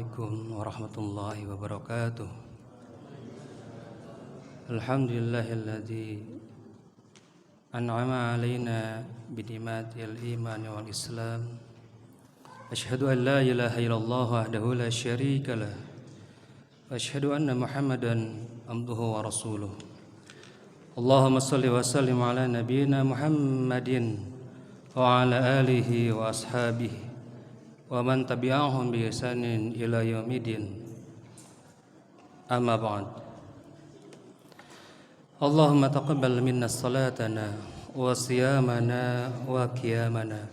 Assalamualaikum warahmatullahi wabarakatuh. Alhamdulillahilladzi an'ama alaina bini'matil iman wal islam. Asyhadu an la ilaha illallah wahdahu la syarika lah. Wa asyhadu anna Muhammadan abduhu wa rasuluh. Allahumma shalli wa sallim ala nabiyyina Muhammadin wa ala alihi wa ashabihi wa man tabi'ahum bi ihsanin ila yaumidin. Amma ba'd. Allahumma taqabbal minna salatana wa siyamana wa qiyamana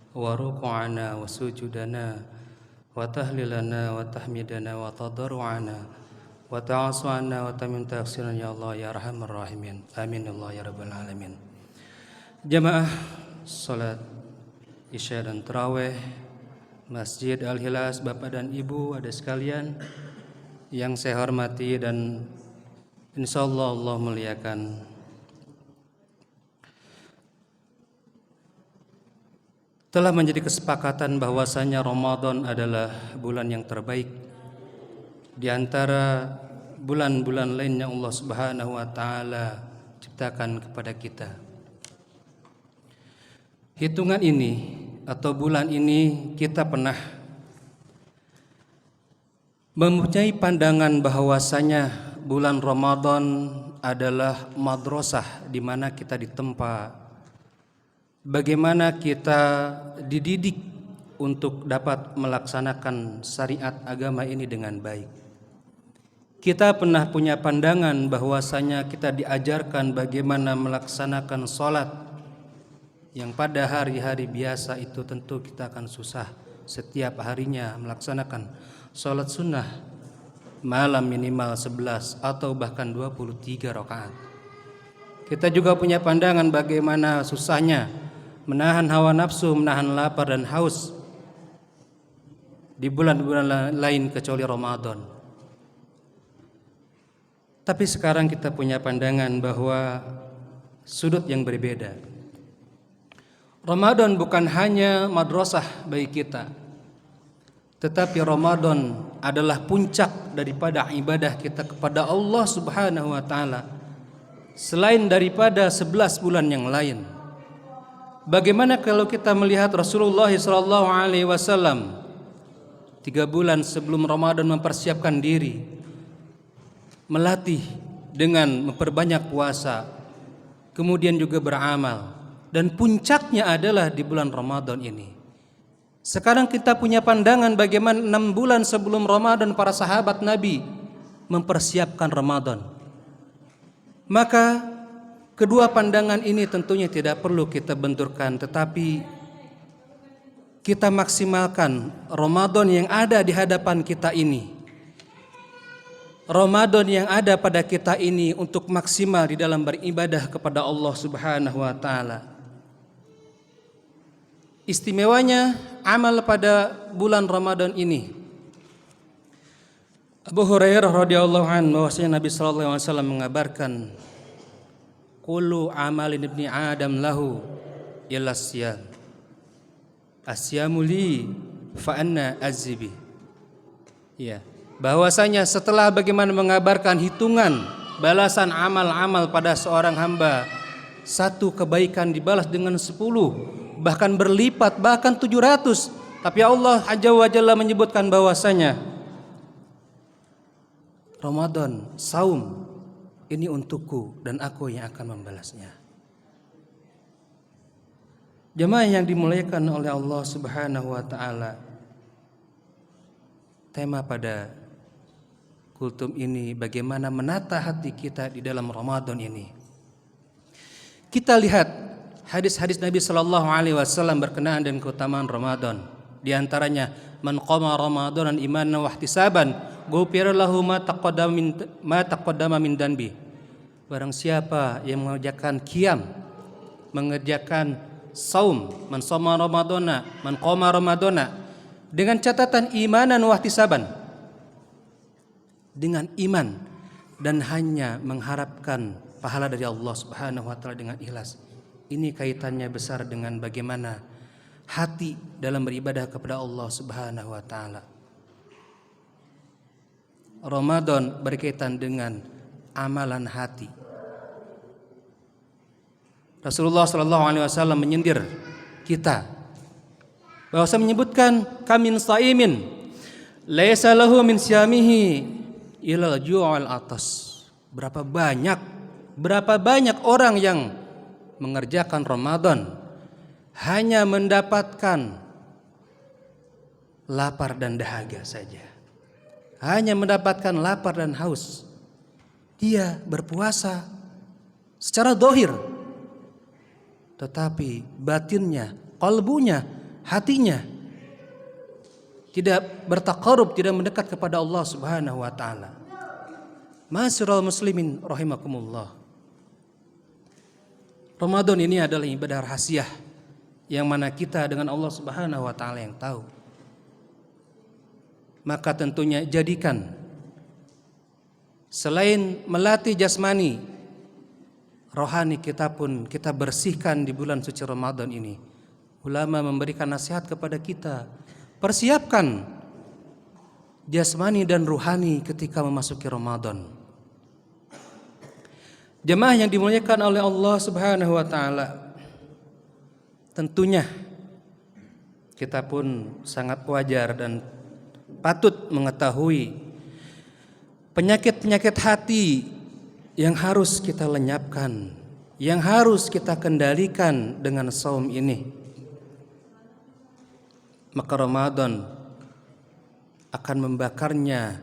wa ruku'ana wa sujudana wa tahlilana wa tahmidana wa tadarru'ana wa ta'asu'ana wa tamin taksirana ya Allah ya arhamar rahimin. Amin ya Allah ya rabbal alamin. Jamaah salat Isya dan Tarawih Masjid Al-Hilas, Bapak dan Ibu ada sekalian yang saya hormati dan insyaallah Allah muliakan. Telah menjadi kesepakatan bahwasanya Ramadan adalah bulan yang terbaik di antara bulan-bulan lain yang Allah Subhanahu wa taala ciptakan kepada kita. Hitungan ini atau bulan ini kita pernah mempunyai pandangan bahwasanya bulan Ramadan adalah madrasah di mana kita ditempa, bagaimana kita dididik untuk dapat melaksanakan syariat agama ini dengan baik. Kita pernah punya pandangan bahwasanya kita diajarkan bagaimana melaksanakan sholat yang pada hari-hari biasa itu tentu kita akan susah setiap harinya melaksanakan sholat sunnah malam minimal 11 atau bahkan 23 rakaat. Kita juga punya pandangan bagaimana susahnya menahan hawa nafsu, menahan lapar dan haus di bulan-bulan lain kecuali Ramadan. Tapi sekarang kita punya pandangan bahwa sudut yang berbeda. Ramadan bukan hanya madrasah bagi kita, tetapi Ramadan adalah puncak daripada ibadah kita kepada Allah Subhanahu wa taala selain daripada 11 bulan yang lain. Bagaimana kalau kita melihat Rasulullah sallallahu alaihi wasallam 3 bulan sebelum Ramadan mempersiapkan diri, melatih dengan memperbanyak puasa, kemudian juga beramal. Dan puncaknya adalah di bulan Ramadan ini. Sekarang kita punya pandangan bagaimana 6 bulan sebelum Ramadan para sahabat Nabi mempersiapkan Ramadan. Maka kedua pandangan ini tentunya tidak perlu kita benturkan, tetapi kita maksimalkan Ramadan yang ada di hadapan kita ini. Ramadan yang ada pada kita ini untuk maksimal di dalam beribadah kepada Allah Subhanahu wa taala. Istimewanya amal pada bulan Ramadan ini. Abu Hurairah radhiyallahu anhu bahwasanya Nabi sallallahu alaihi wasallam mengabarkan, "Kullu amalin ibni Adam lahu illa siyam. Asyamu li fa anna azibi." Ya, bahwasanya setelah bagaimana mengabarkan hitungan balasan amal-amal pada seorang hamba, satu kebaikan dibalas dengan 10, bahkan berlipat, bahkan 700. Tapi Allah Azza wa Jalla menyebutkan bahwasanya Ramadan, saum ini untukku dan aku yang akan membalasnya. Jemaah yang dimuliakan oleh Allah Subhanahu wa taala, tema pada kultum ini bagaimana menata hati kita di dalam Ramadan ini. Kita lihat hadis-hadis Nabi sallallahu alaihi wasallam berkenaan dengan keutamaan Ramadan. Di antaranya, man qama ramadanan imanan wa ihtisaban, ghufira lahu ma taqaddama min danbi. Barang siapa yang mengerjakan qiyam, mengerjakan saum, man shoma ramadana, man qama ramadana dengan catatan imanan wa ihtisaban, dengan iman dan hanya mengharapkan pahala dari Allah Subhanahu wa taala dengan ikhlas. Ini kaitannya besar dengan bagaimana hati dalam beribadah kepada Allah Subhanahu wa taala. Ramadan berkaitan dengan amalan hati. Rasulullah SAW menyindir kita bahwa saya menyebutkan kamin saimin laisa lahu min siyamihi ilal ju'al atas. Berapa banyak orang yang mengerjakan Ramadan hanya mendapatkan lapar dan dahaga saja. Hanya mendapatkan lapar dan haus. Dia berpuasa secara zahir, tetapi batinnya, qalbunya, hatinya tidak bertaqarrub, tidak mendekat kepada Allah Subhanahu wa taala. Ma'asyiral muslimin rahimakumullah. Ramadan ini adalah ibadah rahasia yang mana kita dengan Allah Subhanahu wa taala yang tahu. Maka tentunya jadikan selain melatih jasmani, rohani kita pun kita bersihkan di bulan suci Ramadan ini. Ulama memberikan nasihat kepada kita, persiapkan jasmani dan rohani ketika memasuki Ramadan. Jemaah yang dimuliakan oleh Allah Subhanahu wa taala, tentunya kita pun sangat wajar dan patut mengetahui penyakit-penyakit hati yang harus kita lenyapkan, yang harus kita kendalikan dengan saum ini. Maka Ramadan akan membakarnya.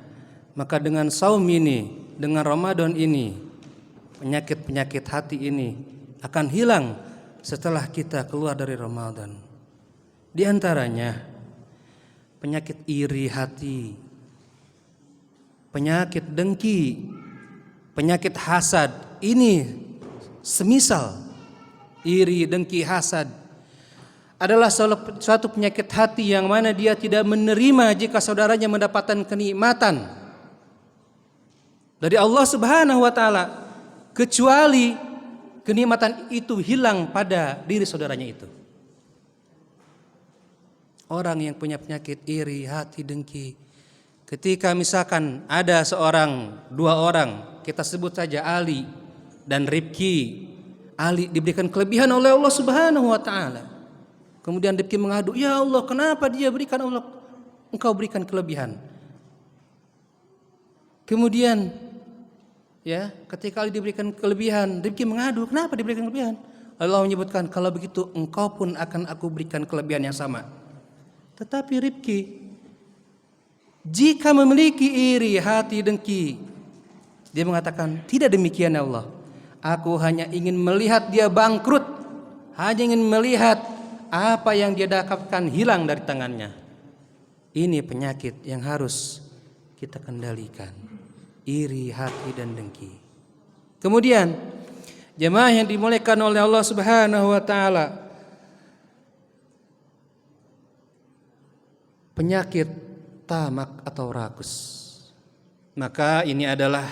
Maka dengan saum ini, dengan Ramadan ini, penyakit-penyakit hati ini akan hilang setelah kita keluar dari Ramadan. Di antaranya penyakit iri hati, penyakit dengki, penyakit hasad. Ini semisal iri, dengki, hasad adalah suatu penyakit hati yang mana dia tidak menerima jika saudaranya mendapatkan kenikmatan dari Allah Subhanahu wa taala, kecuali kenikmatan itu hilang pada diri saudaranya itu. Orang yang punya penyakit iri, hati, dengki, ketika misalkan ada dua orang, kita sebut saja Ali dan Rifki. Ali diberikan kelebihan oleh Allah Subhanahu wa taala. Kemudian Rifki mengadu, "Ya Allah, kenapa dia berikan Allah? Engkau berikan kelebihan." Kemudian ketika Ali diberikan kelebihan, Rifki mengadu, "Kenapa diberikan kelebihan?" Allah menyebutkan, "Kalau begitu engkau pun akan aku berikan kelebihan yang sama." Tetapi Rifki jika memiliki iri, hati, dengki, dia mengatakan, "Tidak demikian ya Allah. Aku hanya ingin melihat dia bangkrut, hanya ingin melihat apa yang dia dapatkan hilang dari tangannya." Ini penyakit yang harus kita kendalikan, iri, hati, dan dengki. Kemudian jemaah yang dimuliakan oleh Allah Subhanahu wa taala, penyakit tamak atau rakus. Maka ini adalah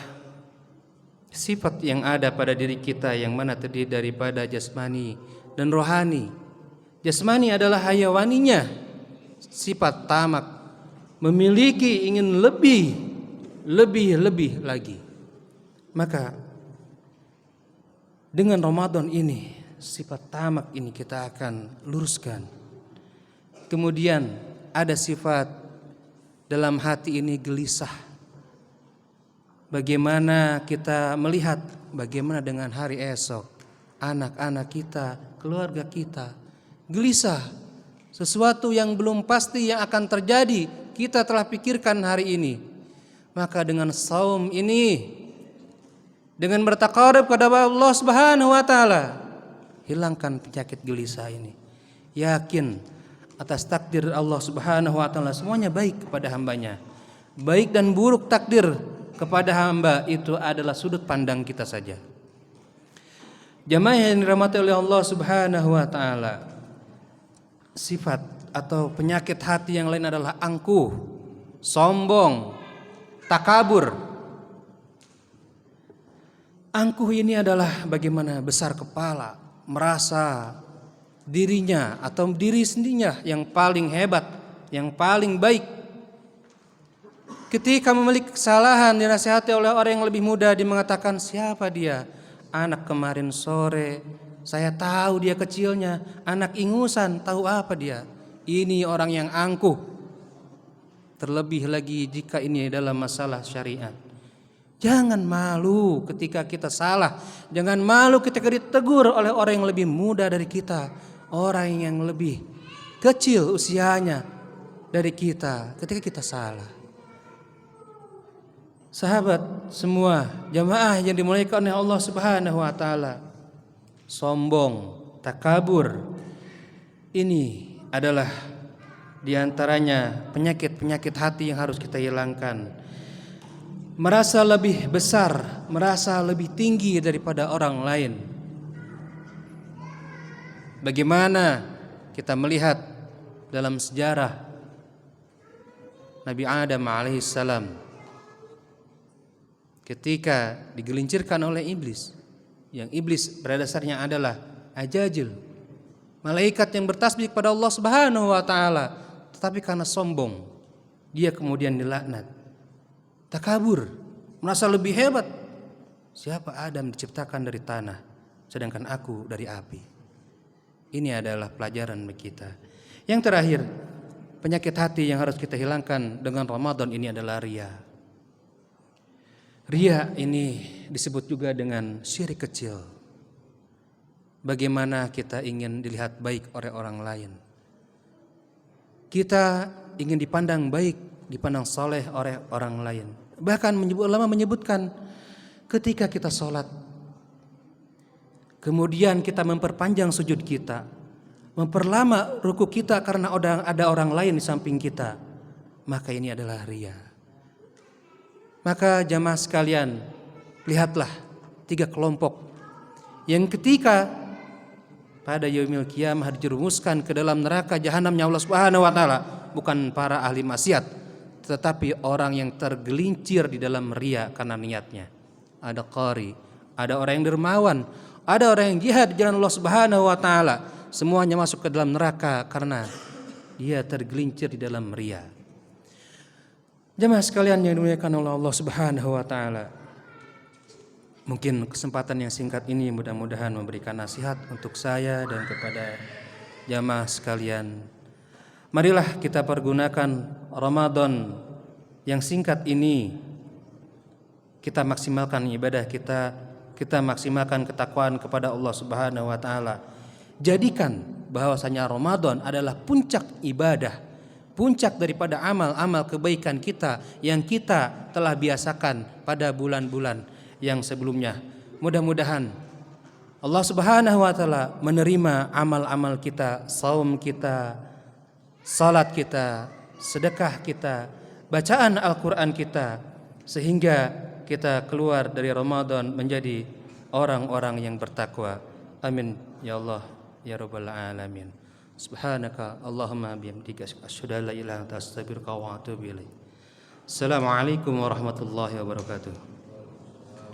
sifat yang ada pada diri kita yang mana terdiri daripada jasmani dan rohani. Jasmani adalah hayawaninya, sifat tamak, memiliki ingin lebih lagi. Maka dengan Ramadan ini sifat tamak ini kita akan luruskan. Kemudian ada sifat dalam hati ini gelisah. Bagaimana kita melihat bagaimana dengan hari esok, anak-anak kita, keluarga kita, gelisah. Sesuatu yang belum pasti yang akan terjadi, kita telah pikirkan hari ini. Maka dengan saum ini, dengan bertaqarrub kepada Allah Subhanahu wa taala, hilangkan penyakit gelisah ini. Yakin atas takdir Allah Subhanahu wa taala semuanya baik kepada hambanya. Baik dan buruk takdir kepada hamba itu adalah sudut pandang kita saja. Jamaah yang dirahmati oleh Allah Subhanahu wa taala, sifat atau penyakit hati yang lain adalah angkuh, sombong, takabur. Angkuh ini adalah bagaimana besar kepala, merasa dirinya atau diri sendirinya yang paling hebat, yang paling baik. Ketika memiliki kesalahan dinasihati oleh orang yang lebih muda, dia mengatakan, siapa dia? Anak kemarin sore, saya tahu dia kecilnya, anak ingusan, tahu apa dia? Ini orang yang angkuh. Terlebih lagi jika ini dalam masalah syariat. Jangan malu ketika kita salah. Jangan malu ketika ditegur oleh orang yang lebih muda dari kita, orang yang lebih kecil usianya dari kita ketika kita salah. Sahabat semua, jamaah yang dimuliakan oleh Allah Subhanahu wa taala, sombong, takabur, ini adalah diantaranya penyakit-penyakit hati yang harus kita hilangkan. Merasa lebih besar, merasa lebih tinggi daripada orang lain. Bagaimana kita melihat dalam sejarah Nabi Adam alaihissalam, ketika digelincirkan oleh iblis, yang iblis pada dasarnya adalah ajajil, malaikat yang bertasbih kepada Allah Subhanahu wa taala, tetapi karena sombong dia kemudian dilaknat. Takabur, merasa lebih hebat. Siapa Adam diciptakan dari tanah, sedangkan aku dari api. Ini adalah pelajaran bagi kita. Yang terakhir, penyakit hati yang harus kita hilangkan dengan Ramadan ini adalah riya. Riya ini disebut juga dengan syirik kecil. Bagaimana kita ingin dilihat baik oleh orang lain. Kita ingin dipandang baik, dipandang soleh oleh orang lain. Bahkan ulama menyebutkan ketika kita sholat, kemudian kita memperpanjang sujud kita, memperlama ruku kita karena ada orang lain di samping kita, maka ini adalah riya. Maka jamaah sekalian, lihatlah 3 kelompok yang ketika pada yaumil qiyamah dijerumuskan ke dalam neraka jahanamnya Allah Subhanahu wa taala, bukan para ahli maksiat, tetapi orang yang tergelincir di dalam riya karena niatnya. Ada qari, ada orang yang dermawan, ada orang yang jihad di jalan Allah Subhanahu wa taala, semuanya masuk ke dalam neraka karena dia tergelincir di dalam riya. Jemaah sekalian yang dimuliakan oleh Allah Subhanahu wa taala, mungkin kesempatan yang singkat ini mudah-mudahan memberikan nasihat untuk saya dan kepada jamaah sekalian. Marilah kita pergunakan Ramadan yang singkat ini, kita maksimalkan ibadah kita maksimalkan ketakwaan kepada Allah Subhanahu wa taala. Jadikan bahwasanya Ramadan adalah puncak ibadah, puncak daripada amal-amal kebaikan kita yang kita telah biasakan pada bulan-bulan yang sebelumnya. Mudah-mudahan Allah Subhanahu wa taala menerima amal-amal kita, saum kita, salat kita, sedekah kita, bacaan Al-Qur'an kita, sehingga kita keluar dari Ramadan menjadi orang-orang yang bertakwa. Amin ya Allah ya rabbal alamin. Subhanaka Allahumma bihamdika asyhadu an la ilaha illa anta astaghfiruka wa atubu ilaik. Assalamualaikum warahmatullahi wabarakatuh.